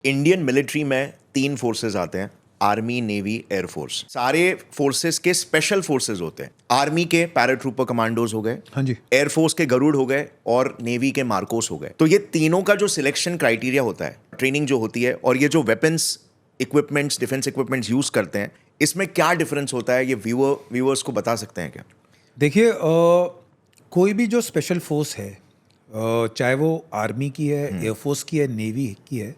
Indian military में 3 forces आते हैं, आर्मी, नेवी, एयरफोर्स। सारे फोर्सेस के स्पेशल फोर्सेस होते हैं। आर्मी के पैराट्रूपर कमांडोज हो गए, हाँ जी। एयरफोर्स के गरुड़ हो गए और नेवी के मार्कोस हो गए। तो ये तीनों का जो सिलेक्शन क्राइटेरिया होता है, ट्रेनिंग जो होती है और ये जो weapons, equipments, defence equipments use करते हैं, इसमें क्या डिफरेंस होता है, ये व्यूअर्स को बता सकते हैं क्या? देखिए, कोई भी जो स्पेशल फोर्स है, चाहे वो आर्मी की है, एयरफोर्स की है, नेवी की है,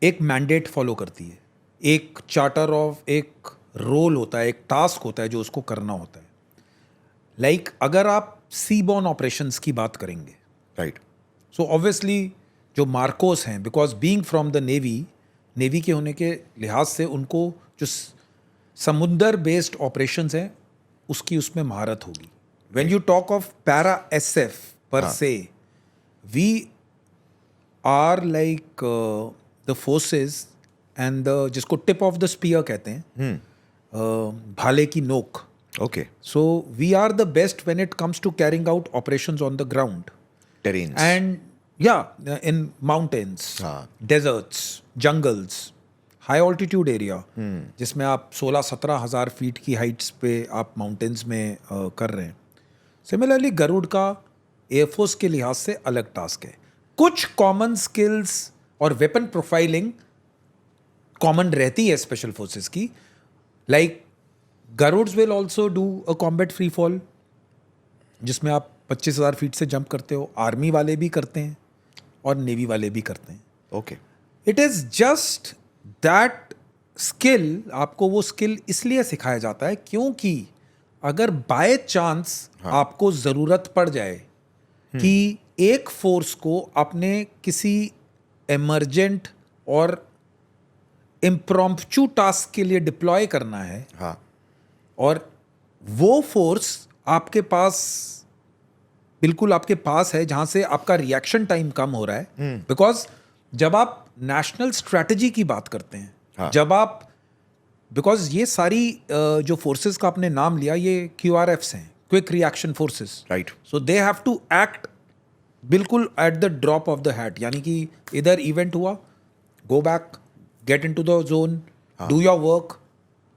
एक मैंडेट फॉलो करती है। एक चार्टर ऑफ, एक रोल होता है, एक टास्क होता है जो उसको करना होता है। लाइक अगर आप सी बॉर्न ऑपरेशंस की बात करेंगे, राइट। सो ऑब्वियसली जो मार्कोस हैं, because being from the navy के होने के लिहाज से उनको जो समुद्र बेस्ड ऑपरेशंस हैं उसकी उसमें महारत होगी। When you talk of para SF per se, we are like the forces and the, जिसको टिप ऑफ द स्पीयर कहते हैं, भाले की नोक। Okay. So we are the best when it comes to carrying out operations on the ground terrains. and in mountains, deserts, jungles, high altitude area, जिसमें आप 16-17 हज़ार feet की हाइट्स पे आप माउंटेन्स में कर रहे हैं। सिमिलरली गरुड़ का एयरफोर्स के लिहाज से अलग टास्क है। कुछ कॉमन स्किल्स और वेपन प्रोफाइलिंग कॉमन रहती है स्पेशल फोर्सेस की। Like Garuds will also do a combat free fall, जिसमें आप 25,000 फीट से जंप करते हो। आर्मी वाले भी करते हैं और नेवी वाले भी करते हैं। Okay. It is just that skill, आपको वो स्किल इसलिए सिखाया जाता है क्योंकि अगर बाय चांस आपको ज़रूरत पड़ जाए कि एक फोर्स को अपने किसी एमरजेंट और इम्प्रॉम्प्चू टास्क के लिए डिप्लॉय करना है, हाँ। और वो फोर्स आपके पास, बिल्कुल आपके पास है, जहां से आपका रिएक्शन टाइम कम हो रहा है। बिकॉज जब आप नेशनल स्ट्रेटजी की बात करते हैं, हाँ। जब आप, बिकॉज ये सारी जो फोर्सेस का आपने नाम लिया, ये QRFs हैं, quick reaction forces, right. So they have to act बिल्कुल at the drop of the hat. यानी कि इधर इवेंट हुआ, go back, get into the zone, do your work,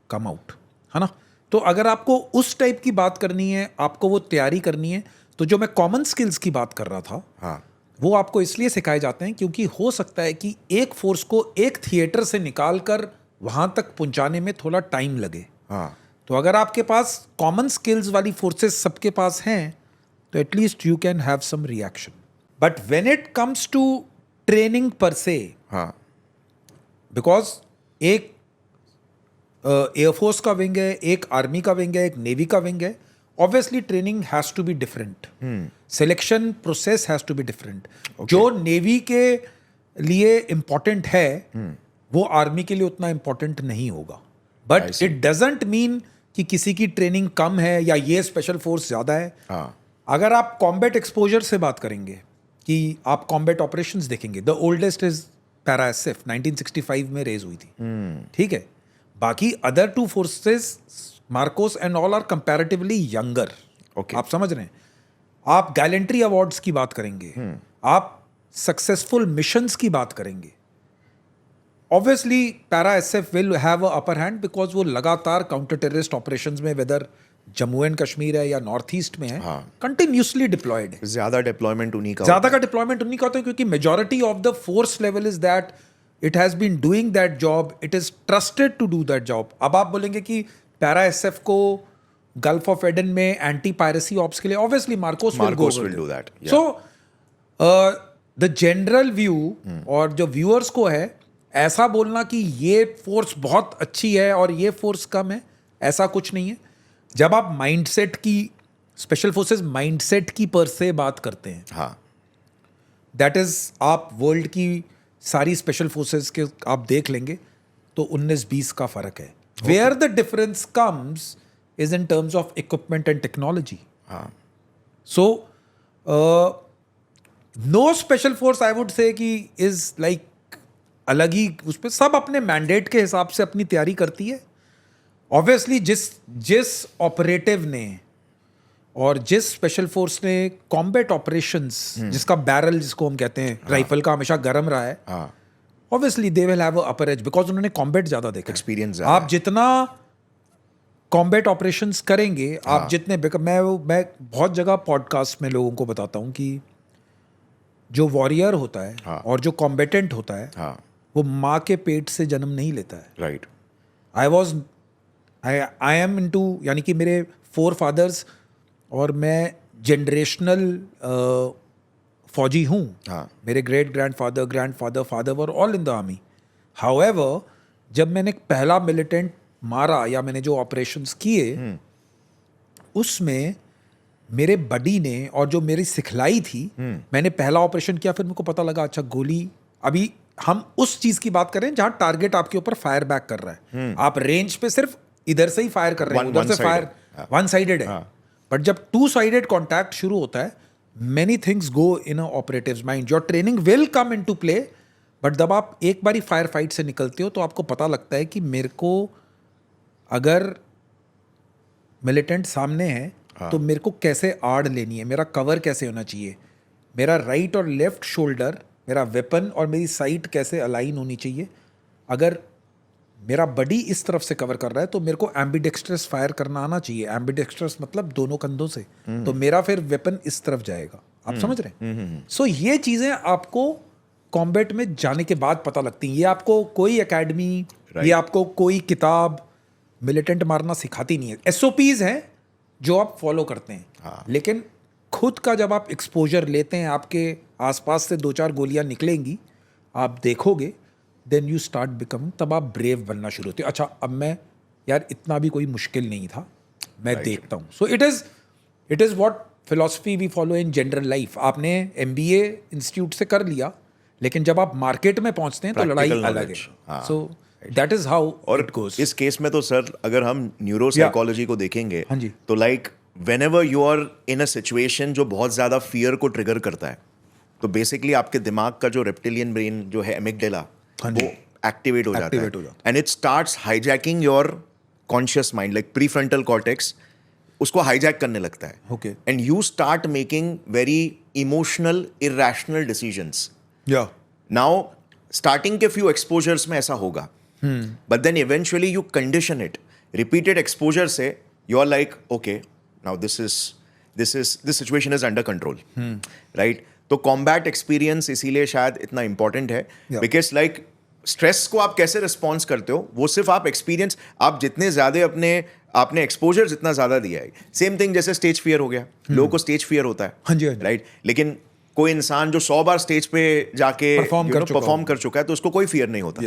come out, है ना। तो अगर आपको उस टाइप की बात करनी है, आपको वो तैयारी करनी है, तो जो मैं कॉमन स्किल्स की बात कर रहा था, हाँ। वो आपको इसलिए सिखाए जाते हैं क्योंकि हो सकता है कि एक फोर्स को एक थिएटर से निकाल कर वहां तक पहुंचाने में थोड़ा टाइम लगे। हाँ। तो अगर आपके पास कॉमन स्किल्स वाली फोर्सेस सबके पास हैं, तो at least you can have some reaction. But when it comes to training per se, हाँ। बिकॉज एक एयरफोर्स का विंग है, एक आर्मी का विंग है, एक नेवी का विंग है, obviously training has to be different, selection process has to be different. जो नेवी के लिए इंपॉर्टेंट है वो आर्मी के लिए उतना इंपॉर्टेंट नहीं होगा। बट इट डजंट मीन कि किसी की ट्रेनिंग कम है या ये स्पेशल फोर्स ज्यादा है। हाँ। अगर आप कॉम्बैट एक्सपोजर से बात करेंगे, कि आप कॉम्बैट ऑपरेशंस देखेंगे, the oldest is para SF, 1965 में रेज हुई थी, ठीक है। बाकी other two forces, MARCOS and all, are comparatively younger. Okay. आप समझ रहे हैं। आप गैलेंट्री अवार्ड्स की बात करेंगे, आप सक्सेसफुल मिशंस की बात करेंगे, obviously para SF will have a upper hand, because वो लगातार काउंटर टेररिस्ट ऑपरेशंस में, वेदर जम्मू एंड कश्मीर है या नॉर्थ ईस्ट में है, कंटिन्यूसली डिप्लॉयड है। ज्यादा डिप्लॉयमेंट उन्हीं का ज्यादा का डिप्लॉयमेंट उन्हीं का होता है, क्योंकि majority of the force level is that it has been doing that job, it is trusted to do that job. अब आप बोलेंगे कि पैरा एसएफ को गल्फ ऑफ एडन में एंटी पायरेसी ऑप्स के लिए, obviously MARCOS will do that. So the general view और जो व्यूअर्स को है, ऐसा बोलना कि ये फोर्स बहुत अच्छी है और ये फोर्स कम है, ऐसा कुछ नहीं है। जब आप माइंडसेट की, स्पेशल फोर्सेस माइंडसेट की पर से बात करते हैं, हाँ। दैट इज, आप वर्ल्ड की सारी स्पेशल फोर्सेस के आप देख लेंगे तो 19-20 का फर्क है। Where the difference comes is in terms of equipment and technology. हाँ। So no special force I would say कि इज लाइक अलग ही, उस पर सब अपने मैंडेट के हिसाब से अपनी तैयारी करती है। ऑब्वियसली जिस ऑपरेटिव ने और जिस स्पेशल फोर्स ने कॉम्बैट ऑपरेशंस जिसका बैरल जिसको हम कहते हैं राइफल का हमेशा गर्म रहा है, हाँ obviously they will have a upper as because उन्होंने कॉम्बैट ज्यादा देखा है। एक्सपीरियंस आप जितना कॉम्बैट ऑपरेशंस करेंगे, आप जितने मैं बहुत जगह पॉडकास्ट में लोगों को बताता हूँ कि जो वॉरियर होता है और जो कॉम्बेटेंट होता है, हाँ वो माँ के पेट से जन्म नहीं लेता है। राइट आई एम इनटू, यानी कि मेरे 4 फादर्स और मैं जनरेशनल फौजी हूँ। हाँ मेरे grandfather father were all in the army. However जब मैंने पहला मिलिटेंट मारा या मैंने जो ऑपरेशंस किए, उसमें मेरे बडी ने और जो मेरी सिखलाई थी, मैंने पहला ऑपरेशन किया, फिर मेरे को पता लगा अच्छा गोली, अभी हम उस चीज की बात कर रहे हैं जहां टारगेट आपके ऊपर फायर बैक कर रहा है। आप रेंज पे सिर्फ इधर से ही फायर कर रहे हैं, उधर से फायर वन साइडेड है। बट जब 2 साइडेड कॉन्टैक्ट शुरू होता है, many things go in operatives mind. Your training will come into play, but जब आप एक बारी फायर फाइट से निकलते हो तो आपको पता लगता है कि मेरे को अगर मिलिटेंट सामने है तो मेरे को कैसे आड़ लेनी है, मेरा कवर कैसे होना चाहिए, मेरा राइट और लेफ्ट शोल्डर, मेरा वेपन और मेरी साइट कैसे अलाइन होनी चाहिए। अगर मेरा बडी इस तरफ से कवर कर रहा है तो मेरे को एम्बिडेक्स्ट्रस फायर करना आना चाहिए। एम्बिडेक्स्ट्रस मतलब दोनों कंधों से, तो मेरा फिर वेपन इस तरफ जाएगा। आप समझ रहे हैं? सो ये चीज़ें आपको कॉम्बैट में जाने के बाद पता लगती हैं। ये आपको कोई एकेडमी, ये आपको कोई किताब मिलिटेंट मारना सिखाती नहीं है। SOPs हैं जो आप फॉलो करते हैं, लेकिन खुद का जब आप एक्सपोजर लेते हैं, आपके आसपास से 2-4 गोलियां निकलेंगी, आप देखोगे, देन यू स्टार्ट बिकम, तब आप ब्रेव बनना शुरू होते हो। अच्छा अब मैं, यार इतना भी कोई मुश्किल नहीं था, मैं देखता हूँ। So it is what philosophy we follow in general life. आपने MBA इंस्टीट्यूट से कर लिया, लेकिन जब आप मार्केट में पहुंचते हैं तो लड़ाई अलग है। So that is how it goes. इस केस में तो सर अगर हम न्यूरो साइकोलॉजी को देखेंगे, हाँ जी, तो like whenever you are in a situation जो बहुत ज्यादा फियर को ट्रिगर करता है, तो बेसिकली आपके दिमाग का जो रेप्टिलियन ब्रेन जो है एमिगडाला, वो एक्टिवेट हो जाता है and it starts hijacking your conscious mind, like prefrontal cortex उसको हाईजैक करने लगता है। Okay, and you start making very emotional irrational decisions. या नाउ स्टार्टिंग के फ्यू एक्सपोजर्स में ऐसा होगा, but then eventually you condition it. Repeated exposure से you are like okay, now this situation is under control, right? तो combat experience इसीलिए शायद इतना इंपॉर्टेंट है, बिकॉज लाइक स्ट्रेस को आप कैसे रिस्पॉन्स करते हो, वो सिर्फ आप एक्सपीरियंस, आप जितने ज्यादा आपने एक्सपोजर जितना ज्यादा दिया है। सेम थिंग जैसे स्टेज फियर हो गया, लोगों को स्टेज फियर होता है, हाँ जी, राइट? लेकिन कोई इंसान जो 100 बार स्टेज पे जाके परफॉर्म कर चुका है तो उसको कोई फियर नहीं होता।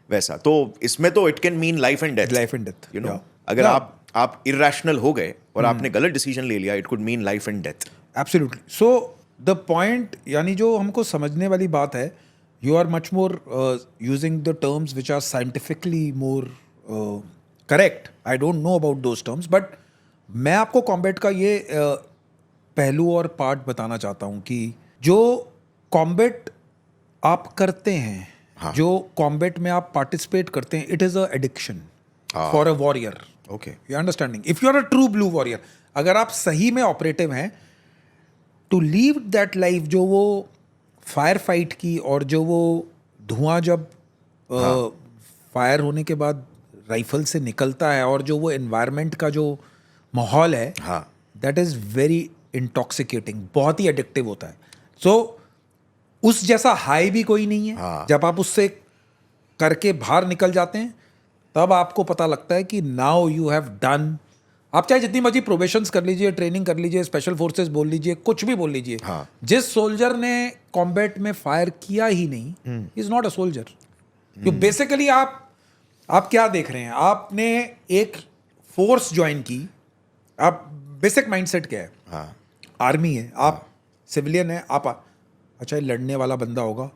वैसा तो इसमें तो it can mean life and death, you know. अगर आप इरैशनल हो गए और आपने गलत डिसीजन ले लिया, it could mean life and death. Absolutely. So the point, यानी जो हमको समझने वाली बात है, you are much more using the terms which are scientifically more correct. I don't know about those terms, but मैं आपको कॉम्बैट का ये पहलू और पार्ट बताना चाहता हूँ कि जो कॉम्बैट आप करते हैं, जो कॉम्बैट में आप पार्टिसिपेट करते हैं, it is a addiction for a warrior. Okay, you understanding? If you are a true blue warrior, अगर आप सही में ऑपरेटिव हैं, टू लीव दैट लाइफ, जो वो फायर फाइट की और जो वो धुआं जब फायर होने के बाद राइफल से निकलता है और जो वो एनवायरनमेंट का जो माहौल है, दैट इज़ वेरी इंटॉक्सिकेटिंग, बहुत ही एडिक्टिव होता है। सो उस जैसा हाई भी कोई नहीं है। जब आप उससे करके बाहर निकल जाते हैं, तब आपको पता लगता है कि नाउ यू हैव डन। आप चाहे जितनी मर्जी प्रोबेशंस कर लीजिए, ट्रेनिंग कर लीजिए, स्पेशल फोर्सेस बोल लीजिए, कुछ भी बोल लीजिए, जिस सोल्जर ने कॉम्बैट में फायर किया ही नहीं, इज नॉट अ सोल्जर। तो बेसिकली आप क्या देख रहे हैं? आपने एक फोर्स ज्वाइन की, आप बेसिक माइंडसेट क्या है? आर्मी है, आप सिविलियन है, आप अच्छा लड़ने वाला बंदा होगा,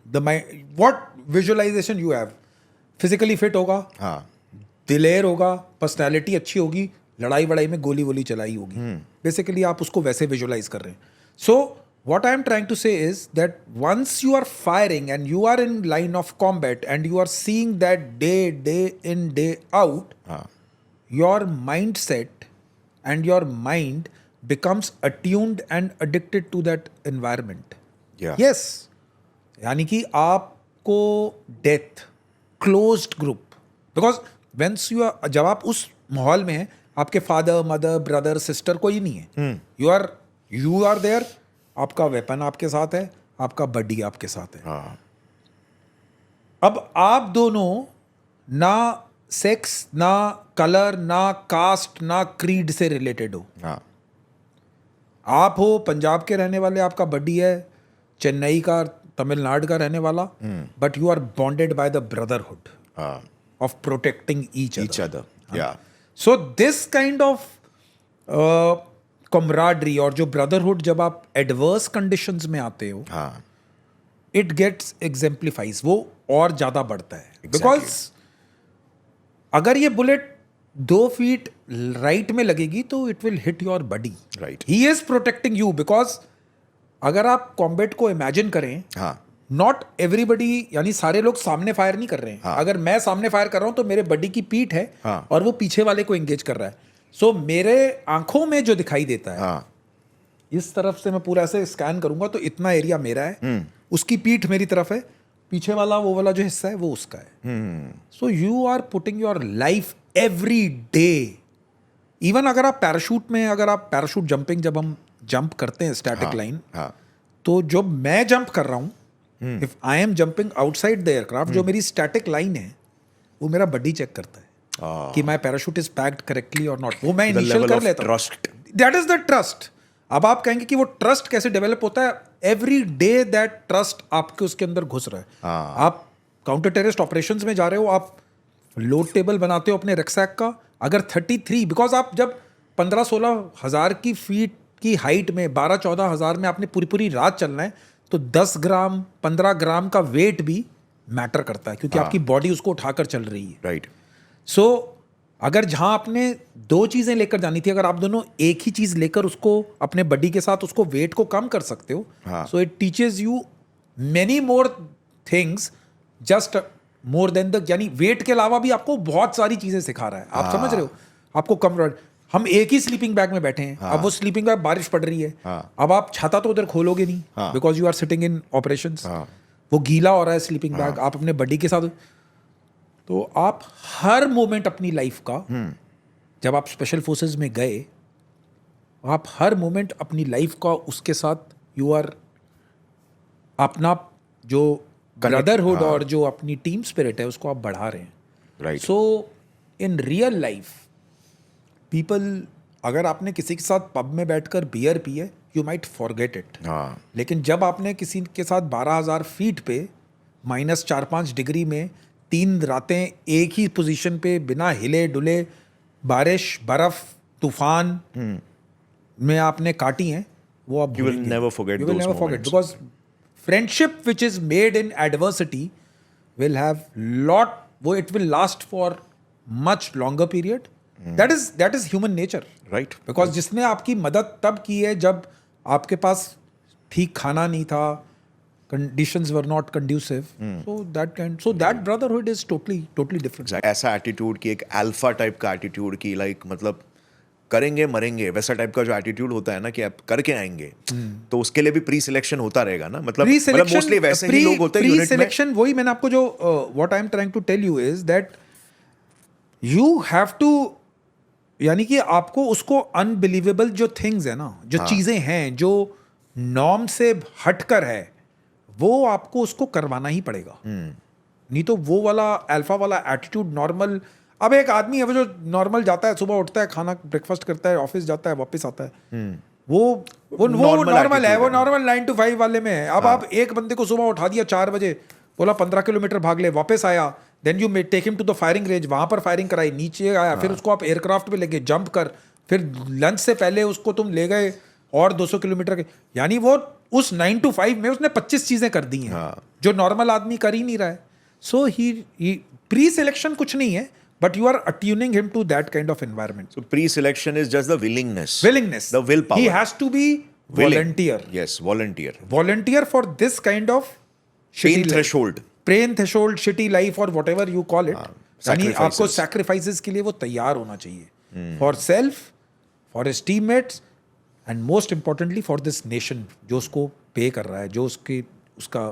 the mind, what visualization you have, physically fit होगा, दिलेर होगा, पर्सनैलिटी अच्छी होगी, लड़ाई वड़ाई में गोली वोली चलाई होगी। बेसिकली आप उसको वैसे विजुअलाइज कर रहे हैं। सो what I am trying to say is that once you are firing and you are in line of combat and you are seeing that day in day out, your mindset and your mind becomes attuned and addicted to that environment. Yeah. Yes. यानी कि आपको death closed group, because whence you are, जब आप उस माहौल में हैं, आपके फादर मदर ब्रदर सिस्टर कोई नहीं है, यू आर देयर, आपका वेपन आपके साथ है, आपका बडी आपके साथ है. हाँ. अब आप दोनों ना सेक्स, ना कलर, ना कास्ट, ना क्रीड से रिलेटेड हो. हाँ. आप हो पंजाब के रहने वाले, आपका बडी है चेन्नई का, तमिलनाडु का रहने वाला, but you are bonded by the brotherhood हाँ. Of protecting each other. Yeah. So this kind of camaraderie और जो ब्रदरहुड, जब आप एडवर्स कंडीशंस में आते हो, हाँ. इट गेट्स एग्जेम्प्लीफाइज, वो और ज्यादा बढ़ता है. बिकॉज अगर ये बुलेट 2 फीट राइट में लगेगी तो it will hit your buddy. Right. He is protecting you, because अगर आप कॉम्बैट को इमेजिन करें, हाँ. नॉट एवरीबडी, यानी सारे लोग सामने फायर नहीं कर रहे हैं. अगर मैं सामने फायर कर रहा हूं तो मेरे बडी की पीठ है हाँ. और वो पीछे वाले को एंगेज कर रहा है. सो मेरे आंखों में जो दिखाई देता है, हाँ. इस तरफ से मैं पूरा ऐसे स्कैन करूंगा तो इतना एरिया मेरा है, उसकी पीठ मेरी तरफ है, पीछे वाला वो वाला जो हिस्सा है वो उसका है. So you are putting your life every day. Even अगर आप पैराशूट में, अगर आप पैराशूट जंपिंग, जब हम जंप करते हैं स्टैटिक लाइन, हाँ. तो जो मैं जंप कर रहा हूं, if I am jumping outside the aircraft, जो मेरी स्टैटिक लाइन है वो मेरा बडी चेक करता है कि my parachute is packed correctly और नॉट. वो मैं इनिशियल कर लेता हूं. Trust. That is the trust. अब आप कहेंगे कि वो ट्रस्ट कैसे डेवलप होता है? एवरी डे दैट ट्रस्ट आपके उसके अंदर घुस रहा है. आप काउंटर टेररिस्ट ऑपरेशंस में जा रहे हो, आप लोड टेबल बनाते हो अपने रक्सैक का, अगर 33, बिकॉज आप जब 15-16 हज़ार की फीट की हाइट में 12-14 हज़ार में आपने पूरी पूरी रात चलना है, तो 10 ग्राम 15 ग्राम का वेट भी मैटर करता है, क्योंकि आपकी बॉडी उसको उठाकर चल रही है. राइट. सो अगर जहां आपने 2 चीजें लेकर जानी थी, अगर आप दोनों एक ही चीज लेकर उसको अपने बॉडी के साथ उसको वेट को कम कर सकते हो, so it teaches you many more things, just more than the, यानी वेट के अलावा भी आपको बहुत सारी चीजें सिखा रहा है. आप समझ रहे हो? आपको कम, हम एक ही स्लीपिंग बैग में बैठे हैं, अब वो स्लीपिंग बैग बारिश पड़ रही है, अब आप छाता तो उधर खोलोगे नहीं, because you are sitting in operations, वो गीला हो रहा है स्लीपिंग बैग, आप अपने बॉडी के साथ. तो आप हर मोमेंट अपनी लाइफ का, जब आप स्पेशल फोर्सेस में गए, आप हर मोमेंट अपनी लाइफ का उसके साथ यू आर अपना जो ब्रदरहुड और जो अपनी टीम स्पिरिट है उसको आप बढ़ा रहे हैं. Right. So in real life people, अगर आपने किसी के साथ पब में बैठकर बियर पी है, यू माइट फॉरगेट इट. लेकिन जब आपने किसी के साथ 12,000 फीट पे -4-5 डिग्री में 3 रातें एक ही पोजीशन पे बिना हिले डुले, बारिश बर्फ तूफान में आपने काटी हैं, वो आप You will never forget those moments. because friendship which is made in adversity will have lot, वो it will last for much longer period. That is human nature. Right. Because जिसने आपकी मदद तब की है जब आपके पास ठीक खाना नहीं था, conditions were not conducive. So that brotherhood is totally different. ऐसा एटीट्यूड की, एक अल्फा टाइप का एटीट्यूड की, लाइक मतलब करेंगे मरेंगे वैसा टाइप का जो एटीट्यूड होता है ना, कि आप करके आएंगे, तो उसके लिए भी प्री सिलेक्शन होता रहेगा ना. मतलब मोस्टली वैसे ही लोग होते हैं यूनिट में. प्री सिलेक्शन, वही मैंने आपको जो what I am trying to tell you is that you have to, यानी कि आपको उसको अनबिलीवेबल जो थिंग्स है ना, जो चीजें हैं जो नॉर्म से हटकर है, वो आपको उसको करवाना ही पड़ेगा. नहीं तो वो वाला अल्फा वाला एटीट्यूड नॉर्मल, अब एक आदमी है वो जो नॉर्मल जाता है, सुबह उठता है, खाना ब्रेकफास्ट करता है, ऑफिस जाता है, वापस आता है, वो नॉर्मल है, वो नॉर्मल 9 to 5 वाले में है. अब आप एक बंदे को सुबह उठा दिया 4 बजे, बोला 15 किलोमीटर भाग ले, वापस आया, then you may take him to the firing range, वहां पर फायरिंग कराई, नीचे आया, फिर उसको आप एयरक्राफ्ट पे लेके जंप कर, फिर लंच से पहले उसको तुम ले गए और 200 किलोमीटर के, यानी वो उस 9 to 5 में उसने 25 चीजें कर दी हैं जो नॉर्मल आदमी कर ही नहीं रहा है. सो ही प्री सिलेक्शन कुछ नहीं है, but you are attuning him to that kind of environment. So pre-selection is just the willingness, the willpower. He has to be volunteer. Yes, volunteer For this kind of pain threshold, shitty life or whatever you call it. यानी आपको sacrifices के लिए वो तैयार होना चाहिए, for self, for his teammates, and most importantly for this nation जो उसको पे कर रहा है, जो उसका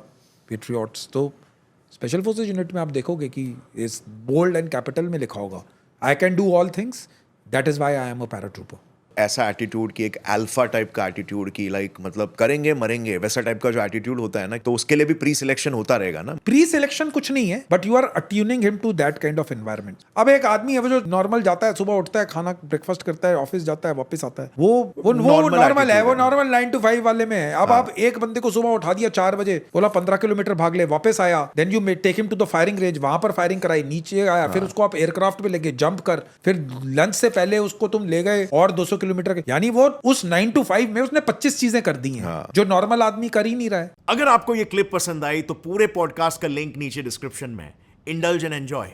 पेट्रियट्स। तो स्पेशल फोर्सेज यूनिट में आप देखोगे कि इस बोल्ड एंड कैपिटल में लिखा होगा, I can do all things, that is why I am a paratrooper. ऐसा एटीट्यूड की, एक अल्फा टाइप का एटीट्यूड की, लाइक मतलब करेंगे मरेंगे वैसा टाइप का जो एटीट्यूड होता है ना, तो उसके लिए भी प्री सिलेक्शन होता रहेगा ना। प्री सिलेक्शन कुछ नहीं है, but you are attuning him to that kind of environment. अब एक आदमी है वो जो नॉर्मल जाता है, सुबह उठता है, खाना ब्रेकफास्ट करता है, ऑफिस जाता है, वापस आता है, वो नॉर्मल है, वो नॉर्मल 9 to 5 वाले में है। अब आप एक बंदे को सुबह उठा दिया 4 बजे, बोला 15 किलोमीटर भाग ले, वापस आया, then you take him to the firing range, वहां पर फायरिंग कराई, नीचे आया, फिर उसको आप एयरक्राफ्ट पे लेके जंप कर, फिर लंच से पहले उसको तुम ले गए और 200 किलोमीटर, यानी वो उस 9 to 5 में उसने 25 चीजें कर दी हैं जो नॉर्मल आदमी कर ही नहीं रहा है। अगर आपको ये क्लिप पसंद आई तो पूरे पॉडकास्ट का लिंक नीचे डिस्क्रिप्शन में। Indulge and enjoy.